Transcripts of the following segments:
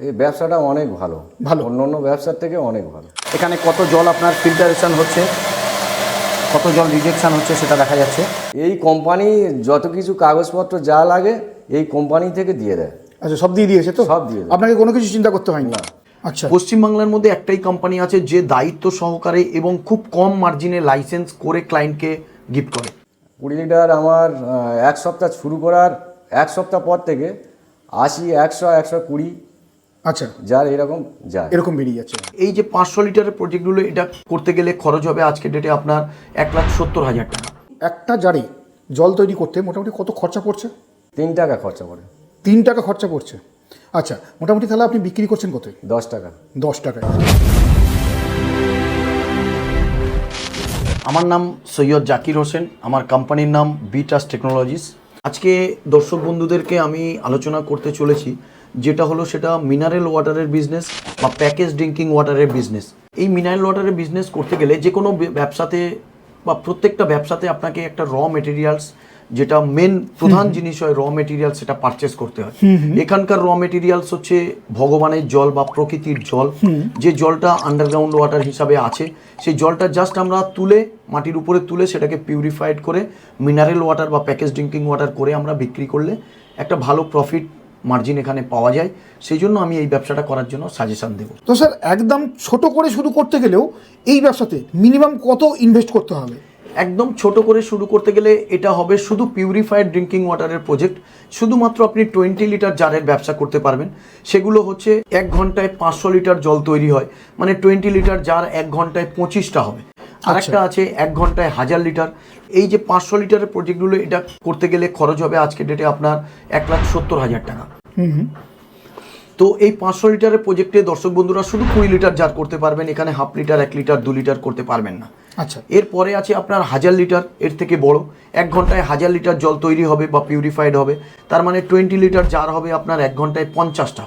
এই ব্যবসাটা অনেক ভালো, অন্য ব্যবসার থেকে অনেক ভালো। এখানে কত জল আপনার ফিল্টারেশন হচ্ছে, কত জল রিজেকশন হচ্ছে সেটা দেখা যাচ্ছে। এই কোম্পানি যত কিছু কাগজপত্র যা লাগে এই কোম্পানি থেকে দিয়ে দেয়। আচ্ছা, সব দিয়ে দিয়েছে তো? সব দিয়ে দেয়, আপনাকে কোনো কিছু চিন্তা করতে হয় না। আচ্ছা, পশ্চিমবাংলার মধ্যে একটাই কোম্পানি আছে যে দায়িত্ব সহকারে এবং খুব কম মার্জিনে লাইসেন্স করে ক্লায়েন্টকে গিফট করে। 20 লিটার আমার এক সপ্তাহ শুরু করার এক সপ্তাহ পর থেকে 80, 100, 120 আচ্ছা, যার এরকম যায়, এরকম বেরিয়ে যাচ্ছে। এই যে 500 লিটারের প্রজেক্টগুলো, এটা করতে গেলে খরচ হবে আজকের ডেটে আপনার 1,70,000 টাকা। একটা জারে জল তৈরি করতে মোটামুটি কত খরচা পড়ছে? 3 টাকা খরচা পড়ে। 3 টাকা খরচা পড়ছে। আচ্ছা, মোটামুটি তাহলে আপনি বিক্রি করছেন কত? 10 টাকা। 10 টাকায়। আমার নাম সৈয়দ জাকির হোসেন, আমার কোম্পানির নাম বিটাস টেকনোলজিস। আজকে দর্শক বন্ধুদেরকে আমি আলোচনা করতে চলেছি যেটা হলো সেটা মিনারেল ওয়াটারের বিজনেস বা প্যাকেজ ড্রিঙ্কিং ওয়াটারের বিজনেস। এই মিনারেল ওয়াটারের বিজনেস করতে গেলে যে কোনো ব্যবসাতে বা প্রত্যেকটা ব্যবসাতে আপনাকে একটা র মেটেরিয়ালস, যেটা মেন প্রধান জিনিস হয় র মেটেরিয়াল, সেটা পারচেস করতে হয়। এখানকার র মেটেরিয়ালস হচ্ছে ভগবানের জল বা প্রকৃতির জল। যে জলটা আন্ডারগ্রাউন্ড ওয়াটার হিসাবে আছে, সেই জলটা জাস্ট আমরা তুলে মাটির উপরে তুলে সেটাকে পিউরিফাইড করে মিনারেল ওয়াটার বা প্যাকেজ ড্রিঙ্কিং ওয়াটার করে আমরা বিক্রি করলে একটা ভালো প্রফিট মার্জিন এখানে পাওয়া যায়। সেই জন্য আমি এই ব্যবসাটা করার জন্য সাজেশন দেবো। তো স্যার, একদম ছোট করে শুরু করতে গেলেও এই ব্যবসাতে মিনিমাম কত ইনভেস্ট করতে হবে? একদম ছোট করে শুরু করতে গেলে এটা হবে শুধু পিউরিফাইড ড্রিঙ্কিং ওয়াটারের প্রজেক্ট। শুধুমাত্র আপনি 20 লিটার জারের ব্যবসা করতে পারবেন। সেগুলো হচ্ছে 1 ঘন্টায় 500 লিটার জল তৈরি হয়, মানে 20 লিটার জার 1 ঘন্টায় 25টা হবে। আরেকটা আছে 1 ঘন্টায় 1000 লিটার। এই যে 500 লিটারের প্রজেক্টগুলো, এটা করতে গেলে খরচ হবে আজকের ডেটে আপনার 1,70,000 টাকা। তো এই 500 লিটারের প্রজেক্টে দর্শক বন্ধুরা শুধু 20 লিটার জার করতে পারবেন, এখানে হাফ লিটার, 1 লিটার, 2 লিটার করতে পারবেন না। আচ্ছা, এরপরে আছে আপনার 1000 লিটার, এর থেকে বড়। 1 ঘন্টায় 1000 লিটার জল তৈরি হবে বা পিউরিফাইড হবে, তার মানে 20 লিটার জার হবে আপনার 1 ঘন্টায় 50টা।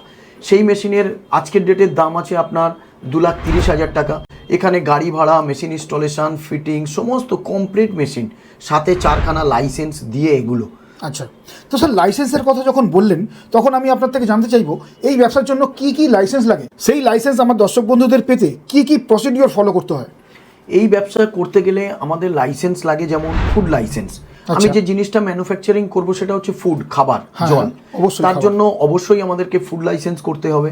সেই মেশিনের আজকের ডেটের দাম আছে আপনার 2,30,000 টাকা। এখানে গাড়ি ভাড়া, মেশিন ইনস্টলেশন, ফিটিং, সমস্ত কমপ্লিট মেশিন, সাথে 4খানা লাইসেন্স দিয়ে এগুলো। আচ্ছা। তো স্যার, লাইসেন্সের কথা যখন বললেন তখন আমি আপনার থেকে জানতে চাইবো এই ব্যবসার জন্য কি কি লাইসেন্স লাগে, সেই লাইসেন্স আমার দর্শক বন্ধুদের পেতে কি কি প্রসিডিওর ফলো করতে হয়? এই ব্যবসা করতে গেলে আমাদের লাইসেন্স লাগে, যেমন ফুড লাইসেন্স। আমি যে জিনিসটা ম্যানুফ্যাকচারিং করব সেটা হচ্ছে ফুড, খাবার, জল। তার জন্য অবশ্যই আমাদেরকে ফুড লাইসেন্স করতে হবে।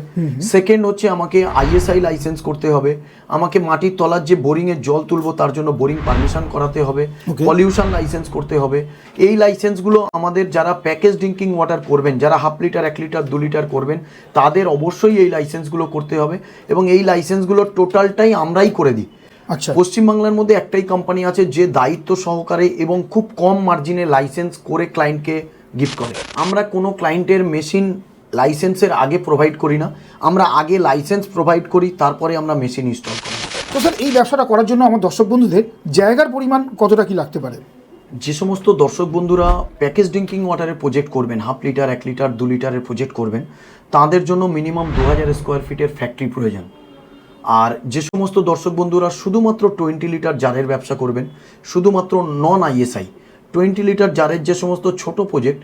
সেকেন্ড হচ্ছে আমাকে আইএসআই লাইসেন্স করতে হবে। আমাকে মাটির তলার যে বোরিংয়ের জল তুলবো তার জন্য বোরিং পারমিশন করাতে হবে। পলিউশন লাইসেন্স করতে হবে। এই লাইসেন্সগুলো আমাদের যারা প্যাকেজ ড্রিঙ্কিং ওয়াটার করবেন, যারা হাফ লিটার, 1 লিটার, 2 লিটার করবেন, তাদের অবশ্যই এই লাইসেন্সগুলো করতে হবে এবং এই লাইসেন্সগুলোর টোটালটাই আমরাই করে দিই। আচ্ছা, পশ্চিমবাংলার মধ্যে একটাই কোম্পানি আছে যে দায়িত্ব সহকারে এবং খুব কম মার্জিনে লাইসেন্স করে ক্লায়েন্টকে গিফট করে। আমরা কোনো ক্লায়েন্টের মেশিন লাইসেন্সের আগে প্রোভাইড করি না, আমরা আগে লাইসেন্স প্রোভাইড করি, তারপরে আমরা মেশিন ইনস্টল করি। তো স্যার, এই ব্যবসাটা করার জন্য আমার দর্শক বন্ধুদের জায়গার পরিমাণ কতটা কি লাগতে পারে? যে সমস্ত দর্শক বন্ধুরা প্যাকেজ ড্রিঙ্কিং ওয়াটারের প্রজেক্ট করবেন, হাফ লিটার, 1 লিটার, 2 লিটারের প্রজেক্ট করবেন, তাদের জন্য মিনিমাম 2000 স্কোয়ার ফিটের ফ্যাক্টরি প্রয়োজন। আর যে সমস্ত দর্শক বন্ধুরা শুধুমাত্র 20 লিটার জারের ব্যবসা করবেন, শুধুমাত্র নন আইএসআই 20 লিটার জারের যে সমস্ত ছোট প্রজেক্ট,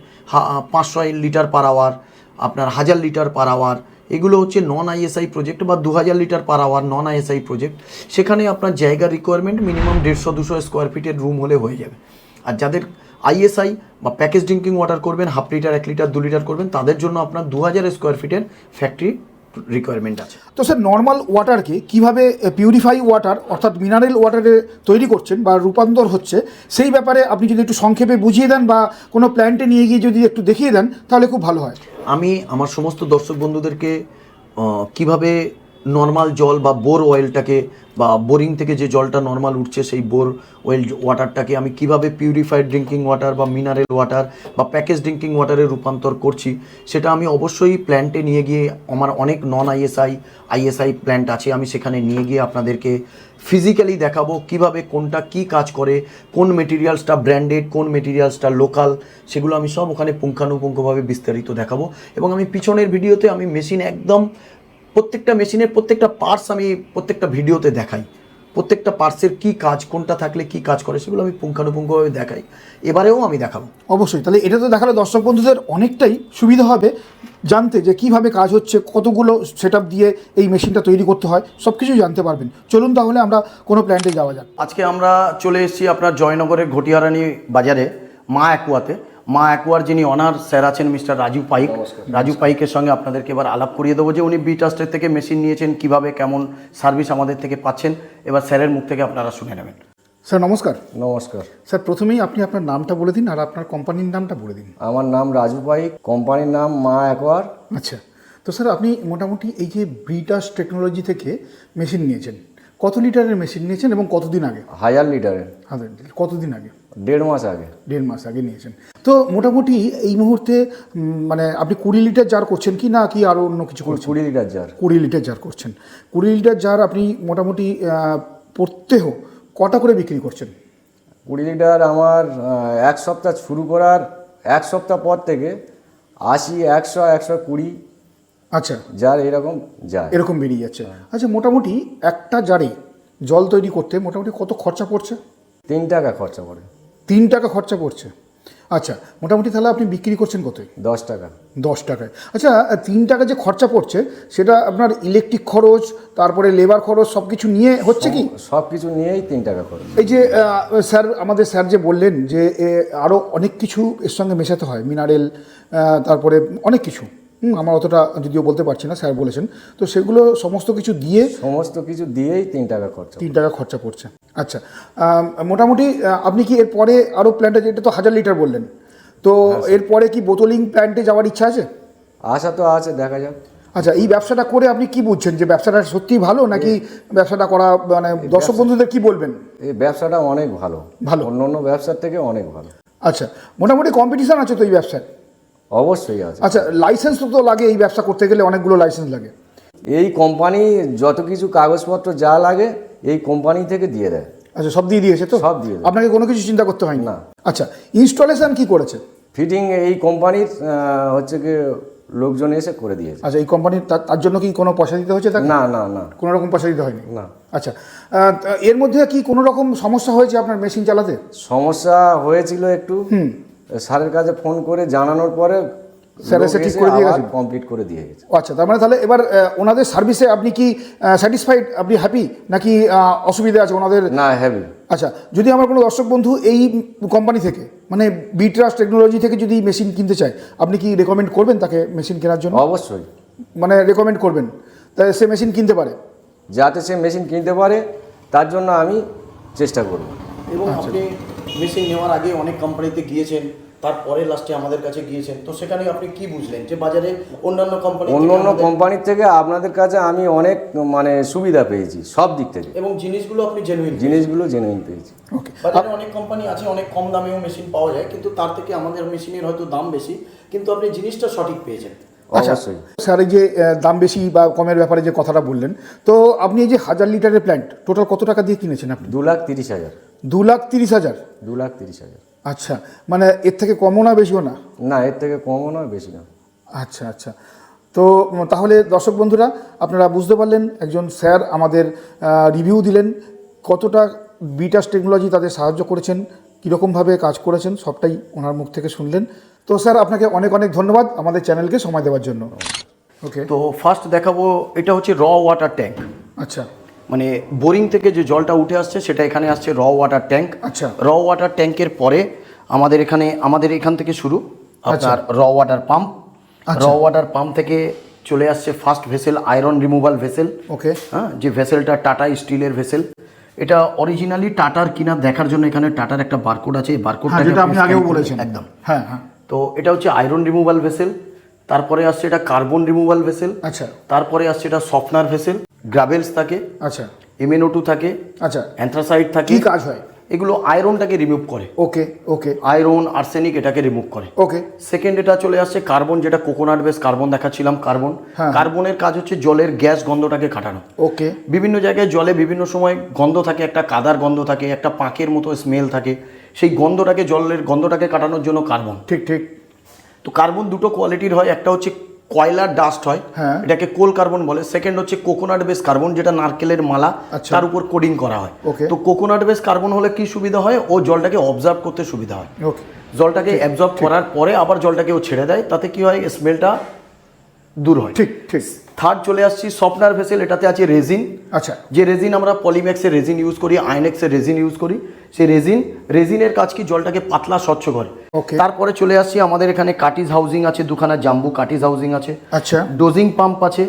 500 লিটার পার আওয়ার, আপনার 1000 লিটার পার আওয়ার, এগুলো হচ্ছে নন আইএসআই প্রজেক্ট, বা 2000 লিটার পার আওয়ার নন আইএসআই প্রজেক্ট। সেখানে আপনার জায়গার রিকোয়ারমেন্ট মিনিমাম 150-200 স্কোয়ার ফিটের রুম হলে হয়ে যাবে। আর যাদের আইএসআই বা প্যাকেজ ড্রিঙ্কিং ওয়াটার করবেন, হাফ লিটার, 1 লিটার, 2 লিটার করবেন, তাদের জন্য আপনার 2000 স্কোয়ার ফিটের ফ্যাক্টরি রিকোয়ারমেন্ট আছে। তো স্যার, নর্মাল ওয়াটারকে কিভাবে পিউরিফাই ওয়াটার অর্থাৎ মিনারেল ওয়াটারে তৈরি করছেন বা রূপান্তর হচ্ছে, সেই ব্যাপারে আপনি যদি একটু সংক্ষেপে বুঝিয়ে দেন বা কোনো প্ল্যান্টে নিয়ে গিয়ে যদি একটু দেখিয়ে দেন তাহলে খুব ভালো হয়। আমি আমার সমস্ত দর্শক বন্ধুদেরকে কিভাবে নর্মাল জল বা বোর অয়েলটাকে বা বোরিং থেকে যে জলটা নর্মাল উঠছে সেই বোর অয়েল ওয়াটারটাকে আমি কিভাবে পিউরিফাইড ড্রিঙ্কিং ওয়াটার বা মিনারেল ওয়াটার বা প্যাকেজ ড্রিঙ্কিং ওয়াটারে রূপান্তর করছি, সেটা আমি অবশ্যই প্ল্যান্টে নিয়ে গিয়ে, আমার অনেক নন আইএসআই প্ল্যান্ট আছে, আমি সেখানে নিয়ে গিয়ে আপনাদেরকে ফিজিক্যালি দেখাবো কিভাবে কোনটা কি কাজ করে, কোন মেটেরিয়ালসটা ব্র্যান্ডেড, কোন মেটেরিয়ালসটা লোকাল, সেগুলো আমি সব ওখানে পুঙ্খানুপুঙ্খভাবে বিস্তারিত দেখাবো। এবং আমি পিছনের ভিডিওতে আমি মেশিন একদম প্রত্যেকটা মেশিনের প্রত্যেকটা পার্টস আমি প্রত্যেকটা ভিডিওতে দেখাই। প্রত্যেকটা পার্টসের কি কাজ, কোনটা থাকলে কি কাজ করে, সেগুলো আমি পুঙ্খানুপুঙ্খভাবে দেখাই। এবারেও আমি দেখাবো। অবশ্যই, তাহলে এটা তো দেখালে দর্শক বন্ধুদের অনেকটাই সুবিধা হবে জানতে যে কিভাবে কাজ হচ্ছে, কতগুলো সেটআপ দিয়ে এই মেশিনটা তৈরি করতে হয়, সব কিছুই জানতে পারবেন। চলুন তাহলে আমরা কোনো প্ল্যান্টে যাওয়া যাক। আজকে আমরা চলে এসেছি আপনার জয়নগরের ঘটিয়ারানি বাজারে মা অ্যাকুয়াতে। মা অ্যাকুয়ার যিনি অনার স্যার আছেন মিস্টার রাজু পাইক। রাজু পাইকের সঙ্গে আপনাদেরকে এবার আলাপ করিয়ে দেবো যে উনি বিটাস্টের থেকে মেশিন নিয়েছেন, কিভাবে কেমন সার্ভিস আমাদের থেকে পাচ্ছেন। এবার স্যারের মুখ থেকে আপনারা শুনে নেবেন। স্যার নমস্কার। নমস্কার। স্যার প্রথমেই আপনি আপনার নামটা বলে দিন আর আপনার কোম্পানির নামটা বলে দিন। আমার নাম রাজু পাইক, কোম্পানির নাম মা অ্যাকোয়ার। আচ্ছা, তো স্যার আপনি মোটামুটি এই যে বিটাস টেকনোলজি থেকে মেশিন নিয়েছেন, কত লিটারের মেশিন নিয়েছেন এবং কতদিন আগে? 1000 লিটারের। কতদিন আগে? 1.5 মাস আগে। 1.5 মাস আগে নিয়েছেন। তো মোটামুটি এই মুহূর্তে মানে আপনি 20 লিটার জার করছেন কি না কি আরও অন্য কিছু করছেন? 20 লিটার জার। 20 লিটার জার করছেন। 20 লিটার জার আপনি মোটামুটি প্রত্যেহ কটা করে বিক্রি করছেন? 20 লিটার আমার এক সপ্তাহ শুরু করার এক সপ্তাহ পর থেকে 80, 100, 120 আচ্ছা, জার এরকম যায়। এরকম বেরিয়ে যাচ্ছে। আচ্ছা, মোটামুটি একটা জারে জল তৈরি করতে মোটামুটি কত খরচা পড়ছে? 3 টাকা খরচা পড়ে। 3 টাকা খরচা পড়ছে। আচ্ছা, মোটামুটি তাহলে আপনি বিক্রি করছেন কতই? 10 টাকা। 10 টাকায়। আচ্ছা, 3 টাকা যে খরচা পড়ছে সেটা আপনার ইলেকট্রিক খরচ, তারপরে লেবার খরচ সব কিছু নিয়ে হচ্ছে কি? সব কিছু নিয়েই 3 টাকা খরচ। এই যে স্যার আমাদের স্যার যে বললেন যে আরও অনেক কিছু এর সঙ্গে মেশাতে হয়, মিনারেল, তারপরে অনেক কিছু, আমার অতটা যদিও বলতে পারছি না, স্যার বলেছেন, তো সেগুলো সমস্ত কিছু দিয়েই 3 টাকা খরচা। 3 টাকা খরচা পড়ছে। আচ্ছা, মোটামুটি আপনি কি এরপরে আরও প্ল্যান্টে, এটা তো 1000 লিটার বললেন, তো এরপরে কি বোতলিং প্ল্যান্টে যাওয়ার ইচ্ছা আছে? আশা তো আছে, দেখা যাক। আচ্ছা, এই ব্যবসাটা করে আপনি কি বুঝছেন যে ব্যবসাটা সত্যিই ভালো, নাকি ব্যবসাটা করা মানে দর্শক বন্ধুদের কি বলবেন? এই ব্যবসাটা অনেক ভালো, ভালো, অন্য ব্যবসার থেকে অনেক ভালো। আচ্ছা, মোটামুটি কম্পিটিশন আছে তো এই ব্যবসায়? অবশ্যই আছে। আচ্ছা, লাইসেন্স তো লাগে এই ব্যবসা করতে গেলে, অনেকগুলো লাইসেন্স লাগে। এই কোম্পানি যত কিছু কাগজপত্র যা লাগে এই কোম্পানি থেকে দিয়ে দেয়। আচ্ছা, সব দিয়ে দিয়েছে তো? সব দিয়ে দেয়, আপনাকে কোনো কিছু চিন্তা করতে হয় না। আচ্ছা, ইনস্টলেশন কি করেছে? ফিটিং এই কোম্পানির হচ্ছে কি লোকজন এসে করে দিয়েছে। আচ্ছা, এই কোম্পানির তার জন্য কি কোনো পয়সা দিতে হয়েছে তাকে? না না না, কোনো রকম পয়সা দিতে হয়নি? না। আচ্ছা, এর মধ্যে কি কোনো রকম সমস্যা হয়েছে আপনার মেশিন চালাতে? সমস্যা হয়েছিল একটু, স্যারের কাছে ফোন করে জানানোর পরে স্যার এসে ঠিক করে দিয়ে গেছে, কমপ্লিট করে দিয়ে গেছে। আচ্ছা, তার মানে তাহলে এবার ওনাদের সার্ভিসে আপনি কি স্যাটিসফাইড, আপনি হ্যাপি, নাকি অসুবিধা আছে ওনাদের? না, হ্যাপি। আচ্ছা, যদি আমার কোনো দর্শক বন্ধু এই কোম্পানি থেকে মানে বিটাস টেকনোলজি থেকে যদি মেশিন কিনতে চায়, আপনি কি রেকমেন্ড করবেন তাকে মেশিন কেনার জন্য? অবশ্যই, মানে রেকমেন্ড করবেন তাই সে মেশিন কিনতে পারে, যাতে সে মেশিন কিনতে পারে, তার জন্য আমি চেষ্টা করব। এবং আপনি মেশিন নেওয়ার আগে অনেক কোম্পানিতে গিয়েছেন, তারপরে লাস্টে আমাদের কাছে গিয়েছেন, তো সেখানে আপনি কি বুঝলেন যে বাজারে অন্যান্য কোম্পানির থেকে আপনাদের কাছে আমি অনেক মানে সুবিধা পেয়েছি সব দিক থেকে, এবং জিনিসগুলো আপনি জেনুইন পেয়েছি। ওকে, বাজারে অনেক কোম্পানি আছে, অনেক কম দামেও মেশিন পাওয়া যায়, কিন্তু তার থেকে আমাদের মেশিনের হয়তো দাম বেশি, কিন্তু আপনি জিনিসটা সঠিক পেয়েছেন। অবশ্যই। স্যার এই যে দাম বেশি বা কমের ব্যাপারে যে কথাটা বললেন, তো আপনি এই যে 1000 লিটারের প্ল্যান্ট টোটাল কত টাকা দিয়ে কিনেছেন আপনি? 2,30,000। 2,30,000? 2,30,000। আচ্ছা, মানে এর থেকে কমও না বেশিও না? না, এর থেকে কমও না বেশি না। আচ্ছা আচ্ছা, তো তাহলে দর্শক বন্ধুরা আপনারা বুঝতে পারলেন, একজন স্যার আমাদের রিভিউ দিলেন কতটা বিটাস টেকনোলজি তাদের সাহায্য করেছেন, কীরকমভাবে কাজ করেছেন, সবটাই ওনার মুখ থেকে শুনলেন। তো স্যার আপনাকে অনেক অনেক ধন্যবাদ আমাদের চ্যানেলকে সময় দেওয়ার জন্য। ওকে, তো ফার্স্ট দেখাবো, এটা হচ্ছে র ওয়াটার ট্যাঙ্ক। আচ্ছা, মানে বোরিং থেকে যে জলটা উঠে আসছে সেটা এখানে আসছে র ওয়াটার ট্যাঙ্ক। আচ্ছা, র ওয়াটার ট্যাঙ্কের পরে আমাদের এখান থেকে শুরু আপনার raw water pump. Raw water pump থেকে চলে আসছে first vessel, iron removal vessel. Okay, হ্যাঁ, যে ভেসেলটা টাটা স্টিলের ভেসেল, এটা অরিজিনালি টাটার কিনা দেখার জন্য এখানে টাটার একটা বারকোড আছে, এই বারকোডটা যেটা আপনি আগেও বলেছেন একদম। হ্যাঁ হ্যাঁ, তো এটা হচ্ছে আয়রন রিমুভাল ভেসেল। তারপরে আসছে এটা কার্বন রিমুভাল ভেসেল। আচ্ছা, তারপরে আসছে এটা সফটনার ভেসেল। গ্রাভেলস থাকে, আচ্ছা, MnO2 থাকে, আচ্ছা, অ্যান্থ্রাসাইড থাকে। কি কাজ হয়? এগুলো আয়রনটাকে রিমুভ করে। ওকে ওকে, আয়রন, আর্সেনিক এটাকে রিমুভ করে। ওকে, সেকেন্ড এটা চলে আসছে কার্বন, যেটা কোকোনাট বেস কার্বন দেখাচ্ছিলাম। কার্বনের কাজ হচ্ছে জলের গ্যাস গন্ধটাকে কাটানো। ওকে, বিভিন্ন জায়গায় জলে বিভিন্ন সময় গন্ধ থাকে, একটা কাদার গন্ধ থাকে, একটা পাঁকের মতো স্মেল থাকে, সেই জলের গন্ধটাকে কাটানোর জন্য কার্বন। ঠিক ঠিক। তো কার্বন দুটো কোয়ালিটির হয়, একটা হচ্ছে কয়লার ডাস্ট হয়, হ্যাঁ। এটাকে কোল কার্বন বলে। সেকেন্ড হচ্ছে কোকোনাট বেস কার্বন, যেটা নারকেলের মালা, আচ্ছা। তার উপর কোডিং করা হয়। Okay. তো কোকোনাট বেস কার্বন হলে কি সুবিধা হয়, ও জলটাকে অবজার্ভ করতে সুবিধা হয়। ওকে, জলটাকে অ্যাবজর্ব করার পরে আবার জলটাকে ও ছেড়ে দেয়, তাতে কি হয়, স্মেলটা দূর হয়। ঠিক ঠিক। থার্ড চলে আসছি সফটনার ভেসেল, এটাতে আছে রেজিন। আচ্ছা, যে রেজিন আমরা পলিম্যাক্সের রেজিন ইউজ করি, আইনেক্সের রেজিন ইউজ করি, সেই রেজিনের কাজ কি জলটাকে পাতলা স্বচ্ছ করে। Okay. তারপরে চলে আসছি আমাদের এখানে কাটিজ হাউজিং আছে, দুখানা জাম্বু কাটিজ হাউজিং আছে, আচ্ছা, ডোজিং পাম্প আছে,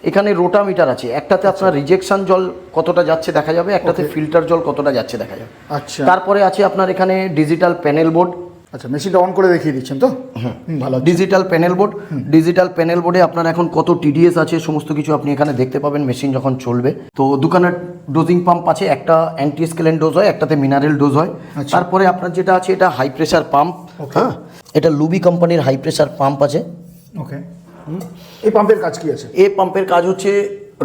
এখানে রোটামিটার আছে। একটাতে আপনার রিজেকশন জল কতটা যাচ্ছে দেখা যাবে, একটাতে ফিল্টার জল কতটা যাচ্ছে দেখা যাবে। আচ্ছা, তারপরে আছে আপনার এখানে ডিজিটাল প্যানেল বোর্ড। আচ্ছা, মেশিনটা অন করে দেখিয়ে দিচ্ছেন তো? হুম, ভালো। ডিজিটাল প্যানেল বোর্ডে আপনার এখন কত টিডিএস আছে সমস্ত কিছু আপনি এখানে দেখতে পাবেন মেশিন যখন চলবে। তো দুখানা ডোজিং পাম্প আছে, একটা অ্যান্টি স্কেলেন ডোজ হয়, একটাতে মিনারেল ডোজ হয়। আচ্ছা। তারপরে আপনার যেটা আছে এটা হাই প্রেসার পাম্প। হ্যাঁ, এটা লুবি কোম্পানির হাই প্রেসার পাম্প আছে। ওকে, এই পাম্পের কাজ কি আছে? এই পাম্পের কাজ হচ্ছে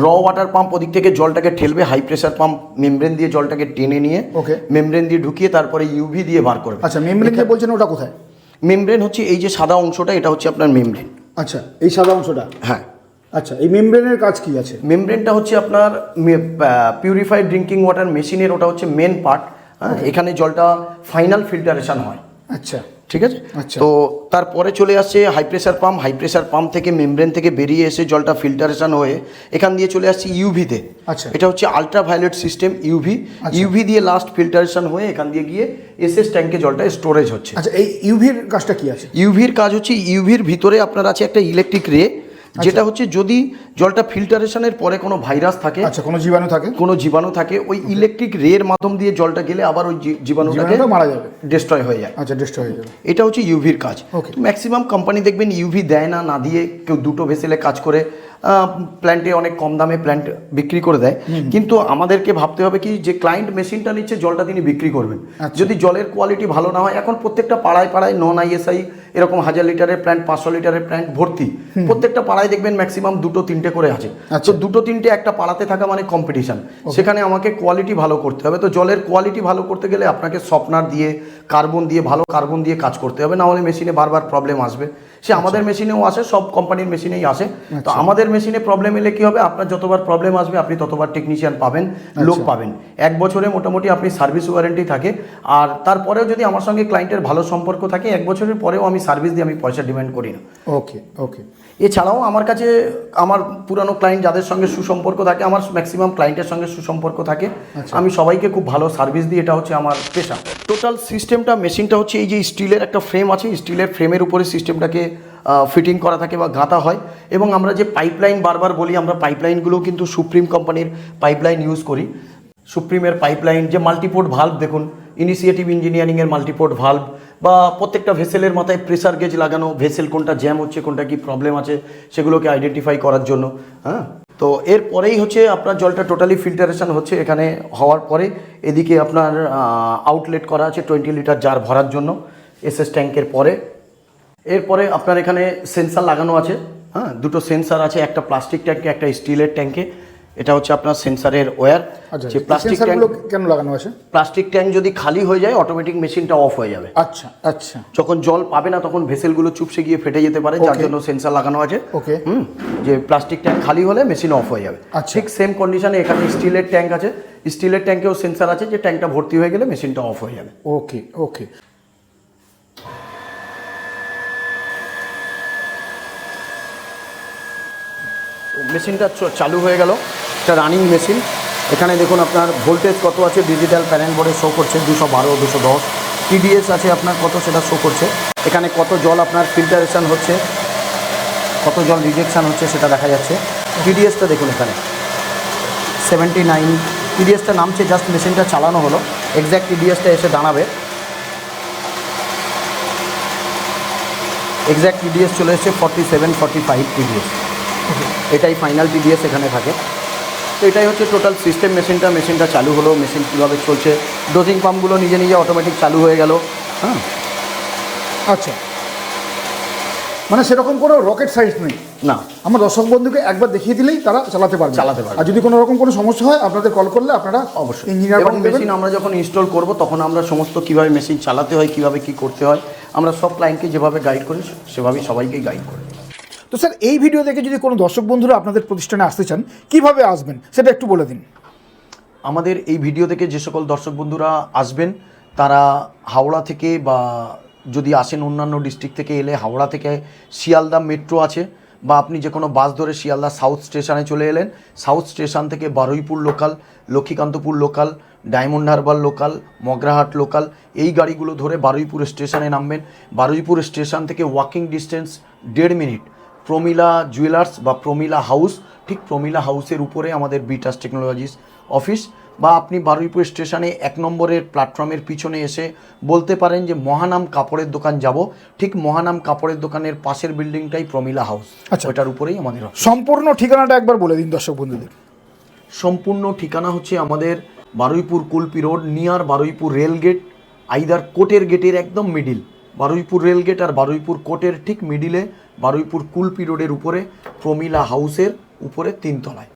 র ওয়াটার পাম্প ওদিক থেকে জলটাকে ঠেলবে, হাই প্রেসার পাম্প মেমব্রেন দিয়ে জলটাকে টেনে নিয়ে Okay. মেমব্রেন দিয়ে ঢুকিয়ে তারপরে ইউভি দিয়ে বার করবে। আচ্ছা, মেমব্রেন যে বলছেন ওটা কোথায়? মেমব্রেন হচ্ছে এই যে সাদা অংশটা, এটা হচ্ছে আপনার মেমব্রেন। আচ্ছা, এই সাদা অংশটা। হ্যাঁ, আচ্ছা, এই মেমব্রেনের কাজ কি আছে? মেমব্রেনটা হচ্ছে আপনার পিউরিফাইড ড্রিঙ্কিং ওয়াটার মেশিনের, ওটা হচ্ছে মেন পার্ট। হ্যাঁ, এখানে জলটা ফাইনাল ফিল্টারেশন হয়। আচ্ছা, ঠিক আছে। আচ্ছা। তো তারপরে চলে আসছে হাই প্রেসার পাম্প থেকে মেমব্রেন থেকে বেরিয়ে এসে জলটা ফিল্টারেশন হয়ে এখান দিয়ে চলে আসছে ইউভিতে। আচ্ছা। এটা হচ্ছে আলট্রাভায়োলেট সিস্টেম ইউভি। ইউভি দিয়ে লাস্ট ফিল্টারেশন হয়ে এখান দিয়ে গিয়ে এসএস ট্যাঙ্কে জলটা স্টোরেজ হচ্ছে। আচ্ছা, এই ইউভির কাজটা কি আছে? ইউভির কাজ হচ্ছে ইউভির ভিতরে আপনার আছে একটা ইলেকট্রিক রে, যেটা হচ্ছে যদি জলটা ফিল্টারেশনের পরে কোনো ভাইরাস থাকে, আচ্ছা, কোনো জীবাণু থাকে, কোনো জীবাণু থাকে, ওই ইলেকট্রিক রের মাধ্যম দিয়ে জলটা গেলে আবার ওই জীবাণুটাকে জীবাণুটা মারা যাবে, ডিস্ট্রয় হয়ে যায়। আচ্ছা, ডিস্ট্রয় হয়ে যাবে। এটা হচ্ছে ইউভির কাজ। Okay. ম্যাক্সিমাম কোম্পানি দেখবেন ইউভি দেয় না, না দিয়ে কেউ দুটো ভেসেলে কাজ করে প্ল্যান্টে অনেক কম দামে প্ল্যান্ট বিক্রি করে দেয়। কিন্তু আমাদেরকে ভাবতে হবে কি, যে ক্লায়েন্ট মেশিনটা নিচ্ছে জলটা তিনি বিক্রি করবেন। আচ্ছা। যদি জলের কোয়ালিটি ভালো না হয়, এখন প্রত্যেকটা পাড়ায় পাড়ায় নন আইএসআই এরকম 1000 লিটারের প্ল্যান্ট, 500 লিটারের প্ল্যান্ট ভর্তি। প্রত্যেকটা পাড়ায় দেখবেন ম্যাক্সিমাম 2-3টে করে আছে। আচ্ছা। তো 2-3টে একটা পাড়াতে থাকা মানে কম্পিটিশন। সেখানে আমাকে কোয়ালিটি ভালো করতে হবে। তো জলের কোয়ালিটি ভালো করতে গেলে আপনাকে সফটনার দিয়ে, কার্বন দিয়ে, ভালো কার্বন দিয়ে কাজ করতে হবে, না হলে মেশিনে বারবার প্রবলেম আসবে। সে আমাদের মেশিনেও আসে, সব কোম্পানির মেশিনেই আসে। তো আমাদের মেশিনে প্রবলেম এলে কি হবে, আপনার যতবার প্রবলেম আসবে আপনি ততবার টেকনিশিয়ান পাবেন, লোক পাবেন। 1 বছরে মোটামুটি আপনি সার্ভিস ওয়ারেন্টি থাকে। আর তারপরেও যদি আমার সঙ্গে ক্লায়েন্টের ভালো সম্পর্ক থাকে, 1 বছরের পরেও আমি সার্ভিস দিয়ে আমি পয়সা ডিমান্ড করি না। ওকে, ওকে। এছাড়াও আমার কাছে আমার পুরানো ক্লায়েন্ট যাদের সঙ্গে সুসম্পর্ক থাকে, আমার ম্যাক্সিমাম ক্লায়েন্টের সঙ্গে সুসম্পর্ক থাকে, আমি সবাইকে খুব ভালো সার্ভিস দিই। এটা হচ্ছে আমার পেশা। টোটাল সিস্টেমটা, মেশিনটা হচ্ছে এই যে স্টিলের একটা ফ্রেম আছে, স্টিলের ফ্রেমের উপরে সিস্টেমটাকে ফিটিং করা থাকে বা গাঁথা হয়। এবং আমরা যে পাইপলাইন বারবার বলি, আমরা পাইপলাইনগুলো কিন্তু সুপ্রিম কোম্পানির পাইপলাইন ইউজ করি। সুপ্রিমের পাইপলাইন, যে মাল্টিপোর্ট ভাল্ব দেখুন, ইনিশিয়েটিভ ইঞ্জিনিয়ারিংয়ের মাল্টিপোর্ট ভাল্ব, বা প্রত্যেকটা ভেসেলের মাথায় প্রেসার গেজ লাগানো, ভেসেল কোনটা জ্যাম হচ্ছে, কোনটা কি প্রবলেম আছে সেগুলোকে আইডেন্টিফাই করার জন্য। হ্যাঁ, তো এরপরেই হচ্ছে আপনার জলটা টোটালি ফিল্টারেশন হচ্ছে। এখানে হওয়ার পরে এদিকে আপনার আউটলেট করা আছে 20 লিটার জার ভরার জন্য এসএস ট্যাঙ্কের পরে। এরপরে আপনার এখানে সেন্সার লাগানো আছে। হ্যাঁ, 2টো সেন্সার আছে, একটা প্লাস্টিক ট্যাঙ্কে, একটা স্টিলের ট্যাঙ্কে। এটা হচ্ছে আপনার সেন্সারের ওয়্যার। আচ্ছা, যে প্লাস্টিক ট্যাঙ্ক, কেন লাগানো আছে? প্লাস্টিক ট্যাঙ্ক যদি খালি হয়ে যায় অটোমেটিক মেশিনটা অফ হয়ে যাবে। আচ্ছা, আচ্ছা। যখন জল পাবে না তখন ভেসেলগুলো চুপসে গিয়ে ফেটে যেতে পারে, যার জন্য সেন্সার লাগানো আছে। ওকে। যে প্লাস্টিক ট্যাঙ্ক খালি হলে মেশিন অফ হয়ে যাবে। আচ্ছা। ঠিক সেম কন্ডিশনে এখানে স্টিলের ট্যাঙ্ক আছে, স্টিলের ট্যাঙ্কেও সেন্সার আছে, যে ট্যাঙ্কটা ভর্তি হয়ে গেলে মেশিনটা অফ হয়ে যাবে। ওকে, ওকে। মেশিনটা চালু হয়ে গেল, এটা রানিং মেশিন। এখানে দেখুন আপনার ভোল্টেজ কত আছে, ডিজিটাল প্যানেল বোর্ডে শো করছে 212, 210। টিডিএস আছে আপনার কত, সেটা শো করছে। এখানে কত জল আপনার ফিল্টারেশন হচ্ছে, কত জল রিজেকশান হচ্ছে সেটা দেখা যাচ্ছে। টিডিএসটা দেখুন এখানে 79। টিডিএসটা নামছে, জাস্ট মেশিনটা চালানো হলো, এক্স্যাক্ট টিডিএসটা এসে দাঁড়াবে। এক্স্যাক্ট টিডিএস চলে এসেছে 47, 45 টিডিএস। এটাই ফাইনাল টিডিএস এখানে থাকে। তো এটাই হচ্ছে টোটাল সিস্টেম। মেশিনটা চালু হলো, মেশিন কীভাবে চলছে, ডোজিং পাম্পগুলো নিজে নিজে অটোমেটিক চালু হয়ে গেল। হ্যাঁ, আচ্ছা, মানে সেরকম কোনো রকেট সাইন্স নেই না, আমার দর্শক বন্ধুকে একবার দেখিয়ে দিলেই তারা চালাতে পারবে। আর যদি কোনো রকম কোনো সমস্যা হয় আপনাদের কল করলে আপনারা অবশ্যই ইঞ্জিনিয়ার এবং মেশিন আমরা যখন ইনস্টল করব তখন আমরা সমস্ত কীভাবে মেশিন চালাতে হয়, কীভাবে কী করতে হয়, আমরা সব ক্লায়েন্টকে যেভাবে গাইড করি সেভাবেই সবাইকে গাইড করি। তো স্যার এই ভিডিও দেখে যদি কোনো দর্শক বন্ধুরা আপনাদের প্রতিষ্ঠানে আসতে চান কিভাবে আসবেন সেটা একটু বলে দিন। আমাদের এই ভিডিও থেকে যে সকল দর্শক বন্ধুরা আসবেন তারা হাওড়া থেকে বা যদি আসেন অন্যান্য ডিস্ট্রিক্ট থেকে এলে হাওড়া থেকে শিয়ালদা মেট্রো আছে, বা আপনি যে কোনো বাস ধরে শিয়ালদা সাউথ স্টেশনে চলে এলেন, সাউথ স্টেশন থেকে Baruipur local, Lakshmikantapur local, diamond Harbour local, Magrahat local, এই গাড়িগুলো ধরে বারুইপুর স্টেশনে নামবেন। বারুইপুর স্টেশন থেকে ওয়াকিং ডিস্টেন্স 1.5 মিনিট প্রমিলা জুয়েলার্স বা প্রমিলা হাউস, ঠিক প্রমিলা হাউসের উপরে আমাদের বিটাস টেকনোলজিস অফিস। বা আপনি বারুইপুর স্টেশনে 1 নম্বরের প্ল্যাটফর্মের পিছনে এসে বলতে পারেন যে মহানাম কাপড়ের দোকান যাব, ঠিক মহানাম কাপড়ের দোকানের পাশের বিল্ডিংটাই প্রমিলা হাউস, আচ্ছা। ওটার উপরেই আমাদের অফিস। সম্পূর্ণ ঠিকানাটা একবার বলে দিন দর্শক বন্ধুদের। সম্পূর্ণ ঠিকানা হচ্ছে আমাদের Baruipur Kulpi road, near Baruipur rail gate, either কোর্টের গেটের একদম মিডিল, বারুইপুর রেলগেট আর বারুইপুর কোর্টের ঠিক মিডিলে, বারুইপুর কুলপি রোডের উপরে প্রমিলা হাউসের উপরে 3 তলায়।